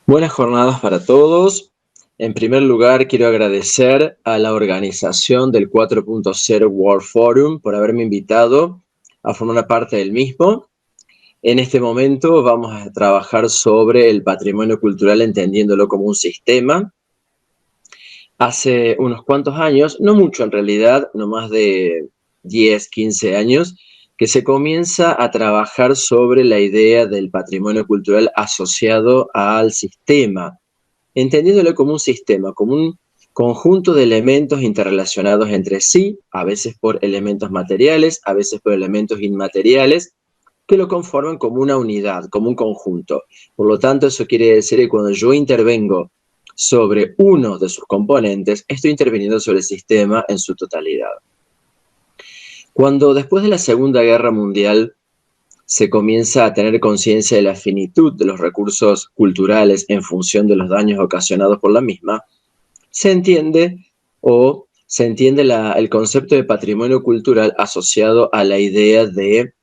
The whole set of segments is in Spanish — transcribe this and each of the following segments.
Buenas jornadas para todos. En primer lugar, quiero agradecer a la organización del 4.0 World Forum por haberme invitado a formar parte del mismo. En este momento vamos a trabajar sobre el patrimonio cultural entendiéndolo como un sistema. Hace unos cuantos años, no mucho en realidad, no más de 10, 15 años, que se comienza a trabajar sobre la idea del patrimonio cultural asociado al sistema, entendiéndolo como un sistema, como un conjunto de elementos interrelacionados entre sí, a veces por elementos materiales, a veces por elementos inmateriales, que lo conforman como una unidad, como un conjunto. Por lo tanto, eso quiere decir que cuando yo intervengo sobre uno de sus componentes, estoy interviniendo sobre el sistema en su totalidad. Cuando después de la Segunda Guerra Mundial se comienza a tener conciencia de la finitud de los recursos culturales en función de los daños ocasionados por la misma, se entiende el concepto de patrimonio cultural asociado a la idea de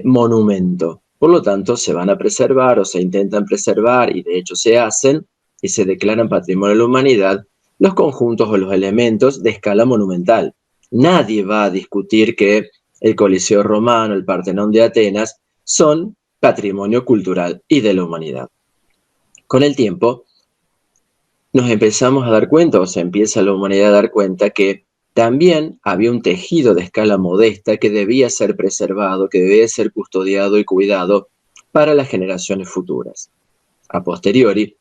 monumento. Por lo tanto, se van a preservar o se intentan preservar, y de hecho se hacen, y se declaran patrimonio de la humanidad, los conjuntos o los elementos de escala monumental. Nadie va a discutir que el Coliseo Romano, el Partenón de Atenas, son patrimonio cultural y de la humanidad. Con el tiempo, nos empezamos a dar cuenta, o se empieza la humanidad a dar cuenta, que también había un tejido de escala modesta que debía ser preservado, que debía ser custodiado y cuidado para las generaciones futuras. A posteriori,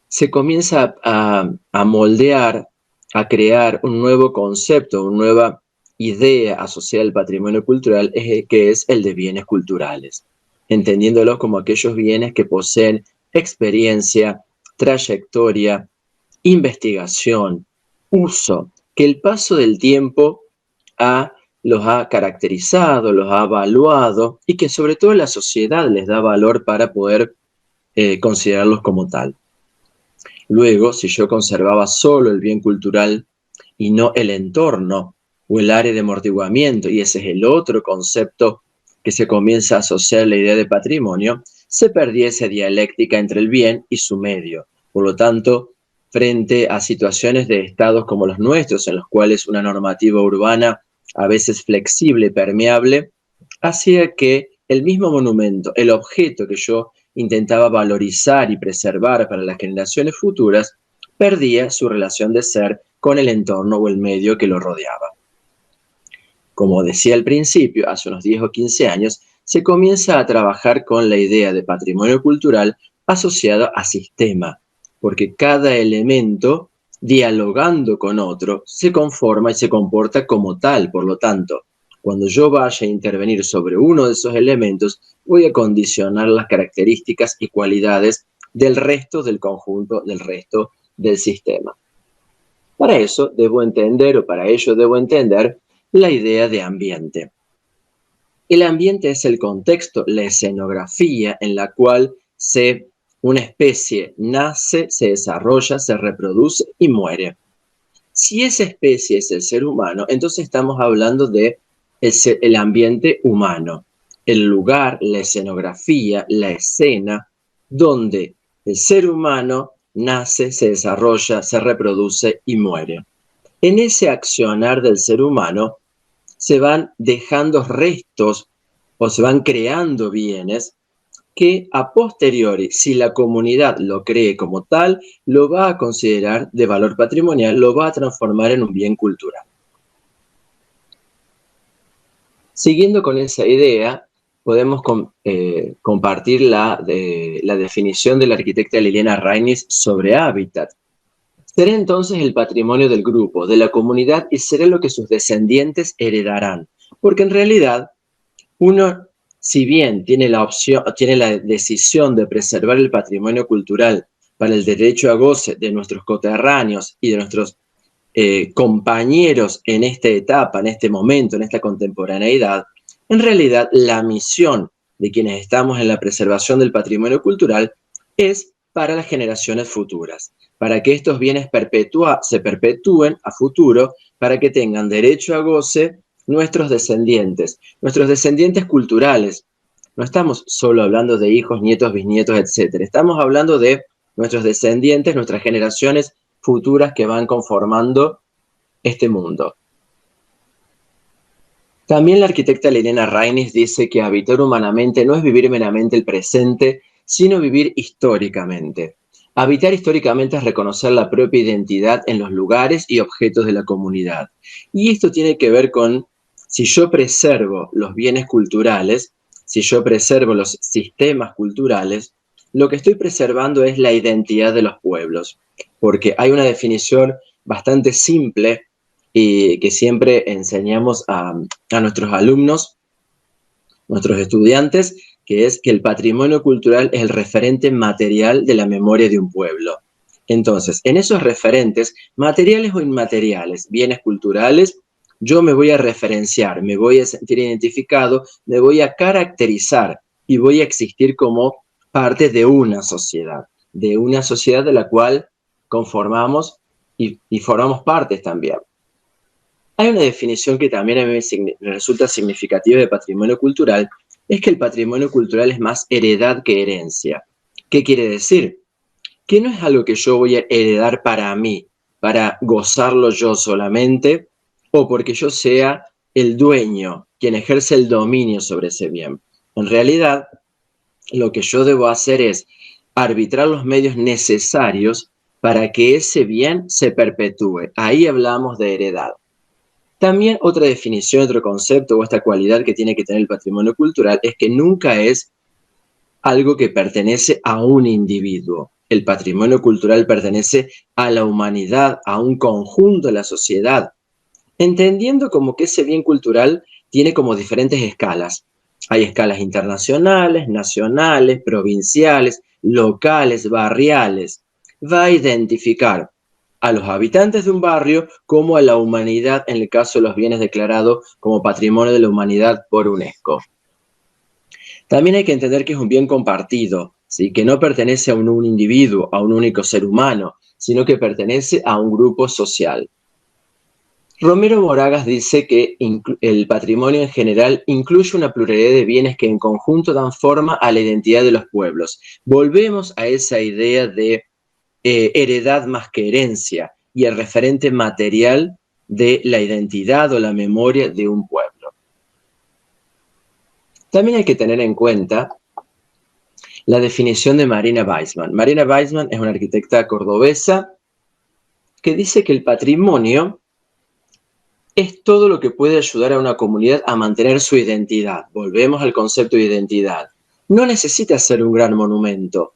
se comienza a moldear, a crear un nuevo concepto, una nueva idea asociada al patrimonio cultural, que es el de bienes culturales, entendiéndolos como aquellos bienes que poseen experiencia, trayectoria, investigación, uso, que el paso del tiempo los ha caracterizado, los ha evaluado y que sobre todo la sociedad les da valor para poder considerarlos como tal. Luego, si yo conservaba solo el bien cultural y no el entorno o el área de amortiguamiento, y ese es el otro concepto que se comienza a asociar a la idea de patrimonio, se perdía esa dialéctica entre el bien y su medio. Por lo tanto, frente a situaciones de estados como los nuestros, en los cuales una normativa urbana, a veces flexible y permeable, hacía que el mismo monumento, el objeto que yo intentaba valorizar y preservar para las generaciones futuras, perdía su relación de ser con el entorno o el medio que lo rodeaba. Como decía al principio, hace unos 10 o 15 años, se comienza a trabajar con la idea de patrimonio cultural asociado a sistema, porque cada elemento, dialogando con otro, se conforma y se comporta como tal. Por lo tanto, cuando yo vaya a intervenir sobre uno de esos elementos, voy a condicionar las características y cualidades del resto del conjunto, del resto del sistema. Para eso debo entender, o para ello debo entender, la idea de ambiente. El ambiente es el contexto, la escenografía en la cual una especie nace, se desarrolla, se reproduce y muere. Si esa especie es el ser humano, entonces estamos hablando de el ambiente humano, el lugar, la escenografía, la escena, donde el ser humano nace, se desarrolla, se reproduce y muere. En ese accionar del ser humano se van dejando restos o se van creando bienes que a posteriori, si la comunidad lo cree como tal, lo va a considerar de valor patrimonial, lo va a transformar en un bien cultural. Siguiendo con esa idea, podemos compartir la definición de la arquitecta Liliana Reines sobre hábitat. Será entonces el patrimonio del grupo, de la comunidad, y será lo que sus descendientes heredarán. Porque en realidad, uno, si bien tiene la decisión de preservar el patrimonio cultural para el derecho a goce de nuestros coterráneos y de nuestros compañeros en esta etapa, en este momento, en esta contemporaneidad, en realidad la misión de quienes estamos en la preservación del patrimonio cultural es para las generaciones futuras, para que estos bienes se perpetúen a futuro, para que tengan derecho a goce nuestros descendientes culturales. No estamos solo hablando de hijos, nietos, bisnietos, etc. Estamos hablando de nuestros descendientes, nuestras generaciones futuras que van conformando este mundo. También la arquitecta Liliana Reines dice que habitar humanamente no es vivir meramente el presente, sino vivir históricamente. Habitar históricamente es reconocer la propia identidad en los lugares y objetos de la comunidad. Y esto tiene que ver con si yo preservo los bienes culturales, si yo preservo los sistemas culturales, lo que estoy preservando es la identidad de los pueblos. Porque hay una definición bastante simple y que siempre enseñamos a nuestros alumnos, nuestros estudiantes, que es que el patrimonio cultural es el referente material de la memoria de un pueblo. Entonces, en esos referentes, materiales o inmateriales, bienes culturales, yo me voy a referenciar, me voy a sentir identificado, me voy a caracterizar y voy a existir como parte de una sociedad de la cual conformamos y formamos partes también. Hay una definición que también a mí me resulta significativa de patrimonio cultural, es que el patrimonio cultural es más heredad que herencia. ¿Qué quiere decir? Que no es algo que yo voy a heredar para mí, para gozarlo yo solamente, o porque yo sea el dueño, quien ejerce el dominio sobre ese bien. En realidad, lo que yo debo hacer es arbitrar los medios necesarios para que ese bien se perpetúe. Ahí hablamos de heredad. También otra definición, otro concepto o esta cualidad que tiene que tener el patrimonio cultural es que nunca es algo que pertenece a un individuo. El patrimonio cultural pertenece a la humanidad, a un conjunto de la sociedad, entendiendo como que ese bien cultural tiene como diferentes escalas. Hay escalas internacionales, nacionales, provinciales, locales, barriales. Va a identificar a los habitantes de un barrio como a la humanidad en el caso de los bienes declarados como Patrimonio de la Humanidad por UNESCO. También hay que entender que es un bien compartido, ¿sí? Que no pertenece a un individuo, a un único ser humano, sino que pertenece a un grupo social. Romero Moragas dice que el patrimonio en general incluye una pluralidad de bienes que en conjunto dan forma a la identidad de los pueblos. Volvemos a esa idea de heredad más que herencia y el referente material de la identidad o la memoria de un pueblo. También hay que tener en cuenta la definición de Marina Weissman. Marina Weissman es una arquitecta cordobesa que dice que el patrimonio es todo lo que puede ayudar a una comunidad a mantener su identidad. Volvemos al concepto de identidad. No necesita ser un gran monumento.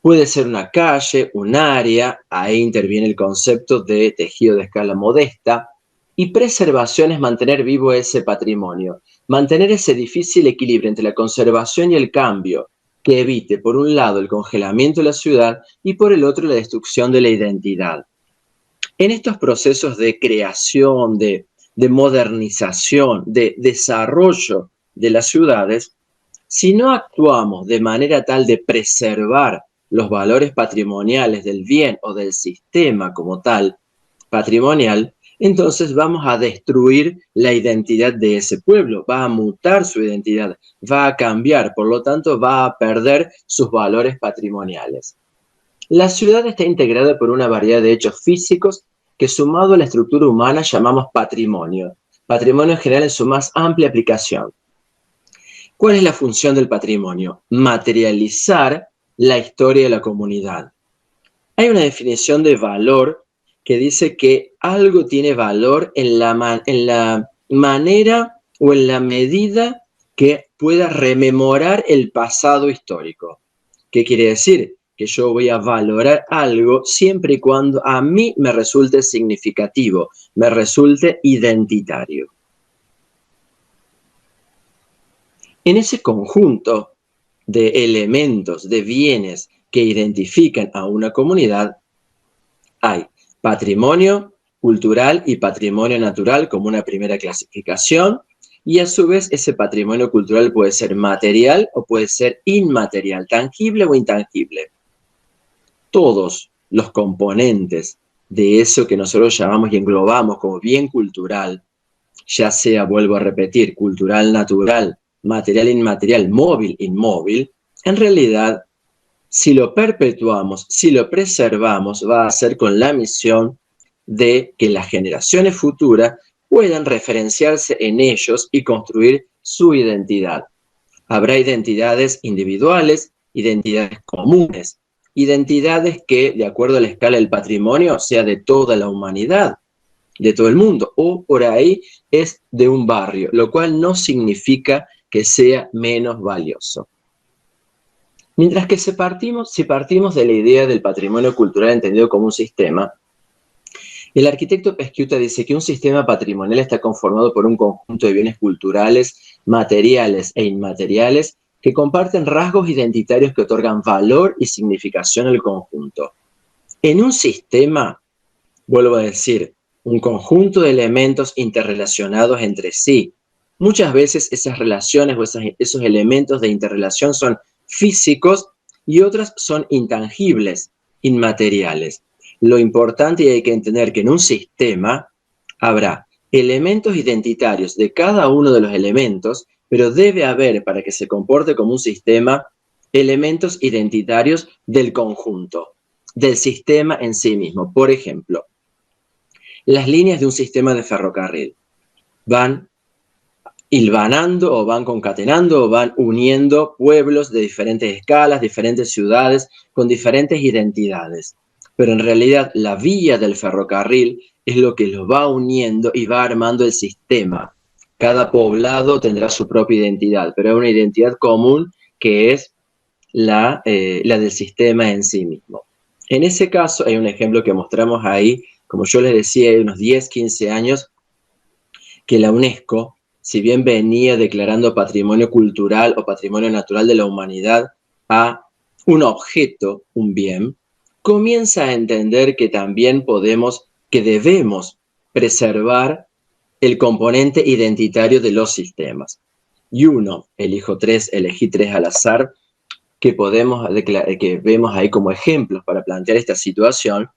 Puede ser una calle, un área, ahí interviene el concepto de tejido de escala modesta, y preservación es mantener vivo ese patrimonio, mantener ese difícil equilibrio entre la conservación y el cambio, que evite por un lado el congelamiento de la ciudad y por el otro la destrucción de la identidad. En estos procesos de creación, de modernización, de desarrollo de las ciudades, si no actuamos de manera tal de preservar los valores patrimoniales del bien o del sistema como tal patrimonial, entonces vamos a destruir la identidad de ese pueblo, va a mutar su identidad, va a cambiar, por lo tanto va a perder sus valores patrimoniales. La ciudad está integrada por una variedad de hechos físicos que sumado a la estructura humana llamamos patrimonio. Patrimonio en general en su más amplia aplicación. ¿Cuál es la función del patrimonio? Materializar la historia de la comunidad. Hay una definición de valor que dice que algo tiene valor en la manera o en la medida que pueda rememorar el pasado histórico. ¿Qué quiere decir? Que yo voy a valorar algo siempre y cuando a mí me resulte significativo, me resulte identitario. En ese conjunto de elementos, de bienes que identifican a una comunidad, hay patrimonio cultural y patrimonio natural como una primera clasificación, y a su vez ese patrimonio cultural puede ser material o puede ser inmaterial, tangible o intangible. Todos los componentes de eso que nosotros llamamos y englobamos como bien cultural, ya sea, vuelvo a repetir, cultural, natural, material, inmaterial, móvil, inmóvil, en realidad Si lo perpetuamos, si lo preservamos, va a ser con la misión de que las generaciones futuras puedan referenciarse en ellos y construir su identidad. Habrá identidades individuales, identidades comunes, identidades que, de acuerdo a la escala del patrimonio, sea de toda la humanidad, de todo el mundo, o por ahí es de un barrio, lo cual no significa que sea menos valioso. Mientras que si partimos de la idea del patrimonio cultural entendido como un sistema, el arquitecto Peschiutta dice que un sistema patrimonial está conformado por un conjunto de bienes culturales, materiales e inmateriales que comparten rasgos identitarios que otorgan valor y significación al conjunto. En un sistema, vuelvo a decir, un conjunto de elementos interrelacionados entre sí. Muchas veces esas relaciones o esos elementos de interrelación son físicos y otras son intangibles, inmateriales. Lo importante y hay que entender que en un sistema habrá elementos identitarios de cada uno de los elementos, pero debe haber, para que se comporte como un sistema, elementos identitarios del conjunto, del sistema en sí mismo. Por ejemplo, las líneas de un sistema de ferrocarril van hilvanando o van concatenando o van uniendo pueblos de diferentes escalas, diferentes ciudades, con diferentes identidades. Pero en realidad la vía del ferrocarril es lo que los va uniendo y va armando el sistema. Cada poblado tendrá su propia identidad, pero hay una identidad común que es la del sistema en sí mismo. En ese caso hay un ejemplo que mostramos ahí, como yo les decía, hay unos 10, 15 años, que la UNESCO, si bien venía declarando patrimonio cultural o patrimonio natural de la humanidad a un objeto, un bien, comienza a entender que también que debemos preservar el componente identitario de los sistemas. Y elegí tres al azar, que vemos ahí como ejemplos para plantear esta situación,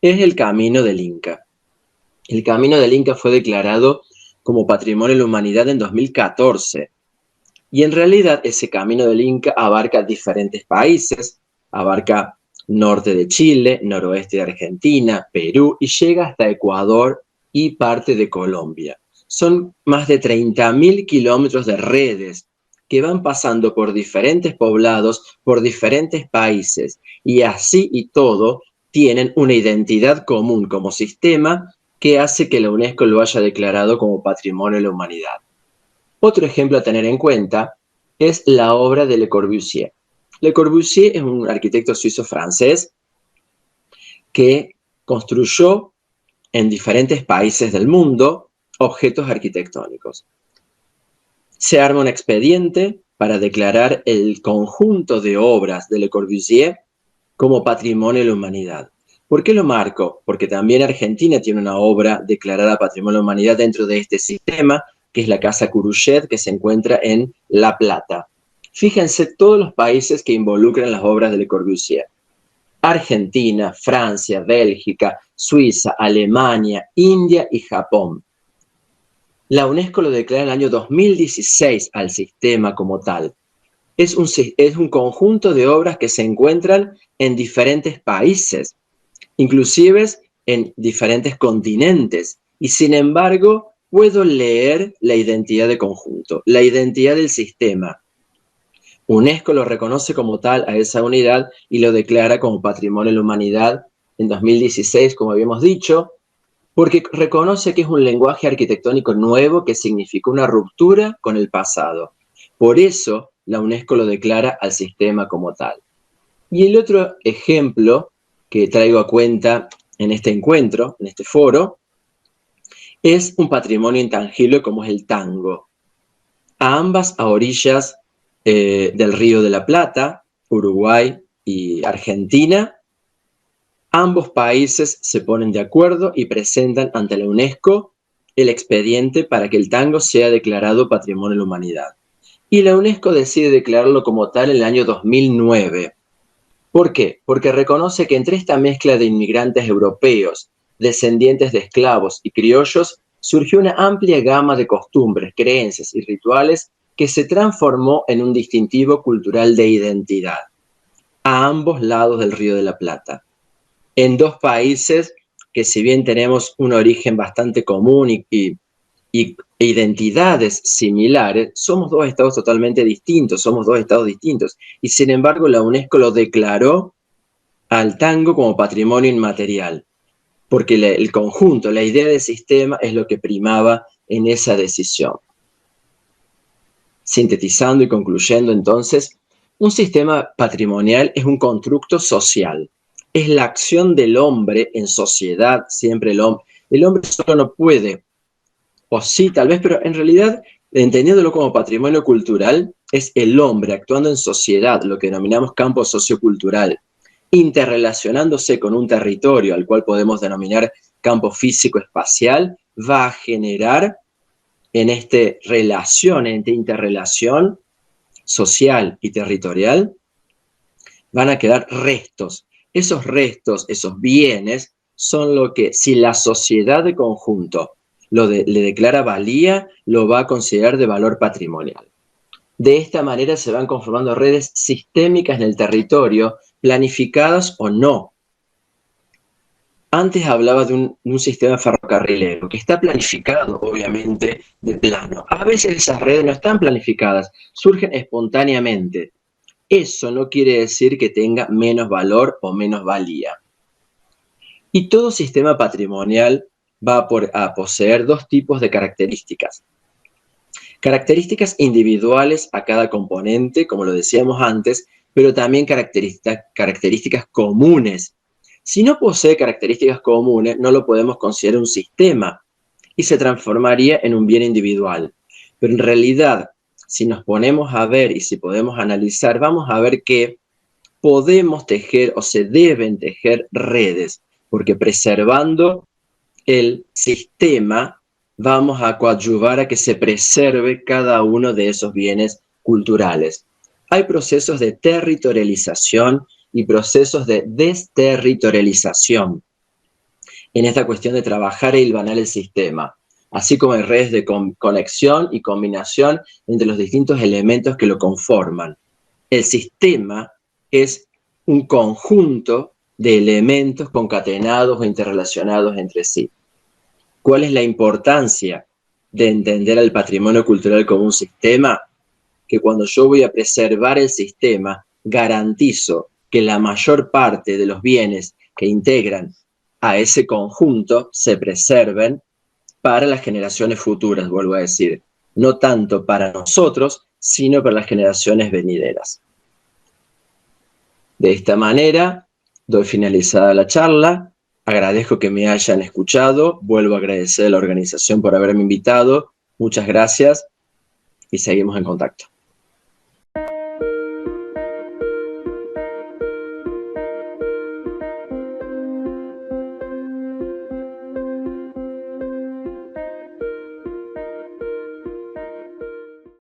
es el Camino del Inca. El Camino del Inca fue declarado como Patrimonio de la Humanidad en 2014. Y en realidad ese Camino del Inca abarca diferentes países, abarca norte de Chile, noroeste de Argentina, Perú y llega hasta Ecuador y parte de Colombia. Son más de 30.000 kilómetros de redes que van pasando por diferentes poblados, por diferentes países y así y todo tienen una identidad común como sistema que hace que la UNESCO lo haya declarado como Patrimonio de la Humanidad. Otro ejemplo a tener en cuenta es la obra de Le Corbusier. Le Corbusier es un arquitecto suizo-francés que construyó en diferentes países del mundo objetos arquitectónicos. Se arma un expediente para declarar el conjunto de obras de Le Corbusier como Patrimonio de la Humanidad. ¿Por qué lo marco? Porque también Argentina tiene una obra declarada Patrimonio de la Humanidad dentro de este sistema, que es la Casa Curuchet, que se encuentra en La Plata. Fíjense todos los países que involucran las obras de Le Corbusier. Argentina, Francia, Bélgica, Suiza, Alemania, India y Japón. La UNESCO lo declara en el año 2016 al sistema como tal. Es un conjunto de obras que se encuentran en diferentes países, inclusive en diferentes continentes, y sin embargo puedo leer la identidad de conjunto, la identidad del sistema. UNESCO lo reconoce como tal a esa unidad y lo declara como Patrimonio de la Humanidad en 2016, como habíamos dicho, porque reconoce que es un lenguaje arquitectónico nuevo que significó una ruptura con el pasado. Por eso la UNESCO lo declara al sistema como tal. Y el otro ejemplo que traigo a cuenta en este encuentro, en este foro, es un patrimonio intangible como es el tango. A orillas del Río de la Plata, Uruguay y Argentina, ambos países se ponen de acuerdo y presentan ante la UNESCO el expediente para que el tango sea declarado Patrimonio de la Humanidad. Y la UNESCO decide declararlo como tal en el año 2009. ¿Por qué? Porque reconoce que entre esta mezcla de inmigrantes europeos, descendientes de esclavos y criollos, surgió una amplia gama de costumbres, creencias y rituales que se transformó en un distintivo cultural de identidad. a ambos lados del Río de la Plata, en dos países que, si bien tenemos un origen bastante común y identidades similares, somos dos estados totalmente distintos, somos dos estados distintos. Y sin embargo, la UNESCO lo declaró al tango como patrimonio inmaterial, porque el conjunto, la idea de sistema es lo que primaba en esa decisión. Sintetizando y concluyendo entonces, un sistema patrimonial es un constructo social, es la acción del hombre en sociedad, siempre el hombre solo no puede, o sí tal vez, pero en realidad, entendiéndolo como patrimonio cultural, es el hombre actuando en sociedad, lo que denominamos campo sociocultural, interrelacionándose con un territorio al cual podemos denominar campo físico-espacial, va a generar en esta relación, en esta interrelación social y territorial, van a quedar restos. Esos restos, esos bienes, son lo que, si la sociedad de conjunto le declara valía, lo va a considerar de valor patrimonial. De esta manera se van conformando redes sistémicas en el territorio, planificadas o no. Antes hablaba de un sistema ferrocarrilero que está planificado, obviamente, de plano. A veces esas redes no están planificadas, surgen espontáneamente. Eso no quiere decir que tenga menos valor o menos valía. Y todo sistema patrimonial va a poseer dos tipos de características. Características individuales a cada componente, como lo decíamos antes, pero también características comunes. Si no posee características comunes, no lo podemos considerar un sistema y se transformaría en un bien individual. Pero en realidad, si nos ponemos a ver y si podemos analizar, vamos a ver que podemos tejer o se deben tejer redes, porque preservando el sistema vamos a coadyuvar a que se preserve cada uno de esos bienes culturales. Hay procesos de territorialización y procesos de desterritorialización en esta cuestión de trabajar e hilvanar el sistema, así como hay redes de conexión y combinación entre los distintos elementos que lo conforman. El sistema es un conjunto de elementos concatenados o interrelacionados entre sí. ¿Cuál es la importancia de entender al patrimonio cultural como un sistema? Que cuando yo voy a preservar el sistema, garantizo que la mayor parte de los bienes que integran a ese conjunto se preserven para las generaciones futuras, vuelvo a decir. No tanto para nosotros, sino para las generaciones venideras. De esta manera, doy finalizada la charla. Agradezco que me hayan escuchado. Vuelvo a agradecer a la organización por haberme invitado. Muchas gracias y seguimos en contacto.